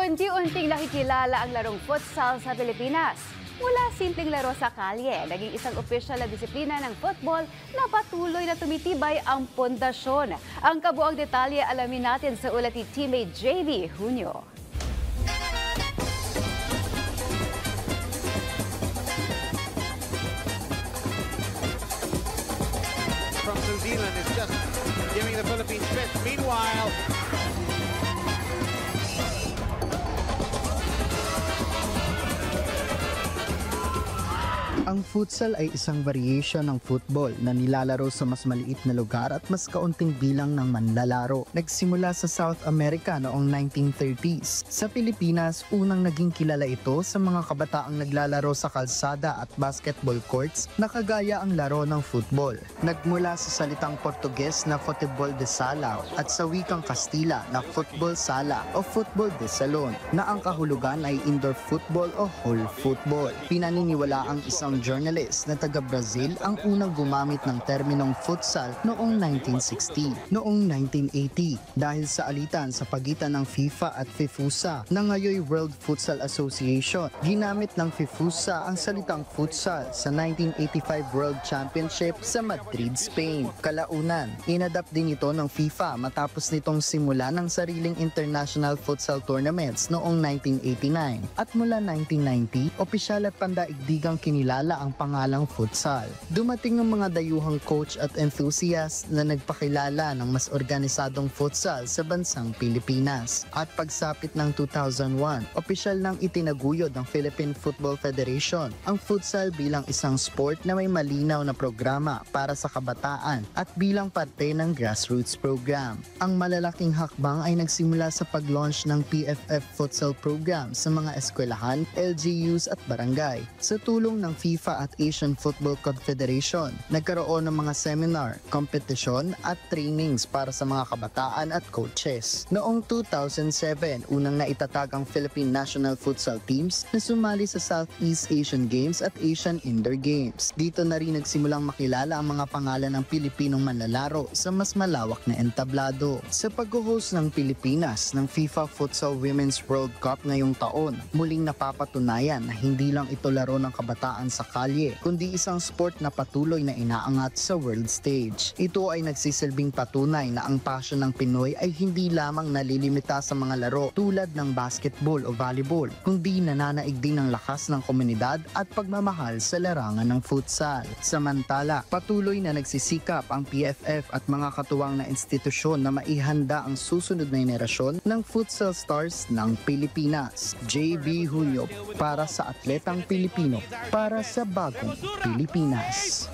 Unti-unting nakikilala ang larong futsal sa Pilipinas. Mula simpleng laro sa kalye, naging isang opisyal na disiplina ng football na patuloy na tumitibay ang pundasyon. Ang kabuang detalye alamin natin sa ulat ni teammate JV Junio. From New Zealand is just giving the Philippines best. Meanwhile, ang futsal ay isang variation ng football na nilalaro sa mas maliit na lugar at mas kaunting bilang ng manlalaro. Nagsimula sa South America noong 1930s. Sa Pilipinas, unang naging kilala ito sa mga kabataang naglalaro sa kalsada at basketball courts na kagaya ang laro ng football. Nagmula sa salitang Portuges na futebol de sala at sa wikang Kastila na football sala o football de salon na ang kahulugan ay indoor football o whole football. Pinaniniwala ang isang journalist na taga-Brazil ang unang gumamit ng terminong futsal noong 1960. Noong 1980, dahil sa alitan sa pagitan ng FIFA at FIFUSA na ngayoy World Futsal Association, ginamit ng FIFUSA ang salitang futsal sa 1985 World Championship sa Madrid, Spain. Kalaunan, inadapt din ito ng FIFA matapos nitong simulan ng sariling international futsal tournaments noong 1989. At mula 1990, opisyal at pandaigdigang kinilala ang pangalang futsal. Dumating ang mga dayuhang coach at enthusiast na nagpakilala ng mas organisadong futsal sa bansang Pilipinas. At pagsapit ng 2001, opisyal nang itinaguyod ng Philippine Football Federation ang futsal bilang isang sport na may malinaw na programa para sa kabataan at bilang parte ng grassroots program. Ang malalaking hakbang ay nagsimula sa pag-launch ng PFF Futsal Program sa mga eskwelahan, LGUs at barangay. Sa tulong ng FIFA at Asian Football Confederation, nagkaroon ng mga seminar, kompetisyon at trainings para sa mga kabataan at coaches. Noong 2007, unang naitatag ang Philippine National Futsal Teams na sumali sa Southeast Asian Games at Asian Indoor Games. Dito na rin nagsimulang makilala ang mga pangalan ng Pilipinong manlalaro sa mas malawak na entablado. Sa pag-host ng Pilipinas ng FIFA Futsal Women's World Cup ngayong taon, muling napapatunayan na hindi lang ito laro ng kabataan sa kalye, kundi isang sport na patuloy na inaangat sa world stage. Ito ay nagsisilbing patunay na ang passion ng Pinoy ay hindi lamang nalilimita sa mga laro tulad ng basketball o volleyball, kundi nananaig din ng lakas ng komunidad at pagmamahal sa larangan ng futsal. Samantala, patuloy na nagsisikap ang PFF at mga katuwang na institusyon na maihanda ang susunod na henerasyon ng futsal stars ng Pilipinas. JB Junio para sa Atletang Pilipino, para sa bagong Pilipinas.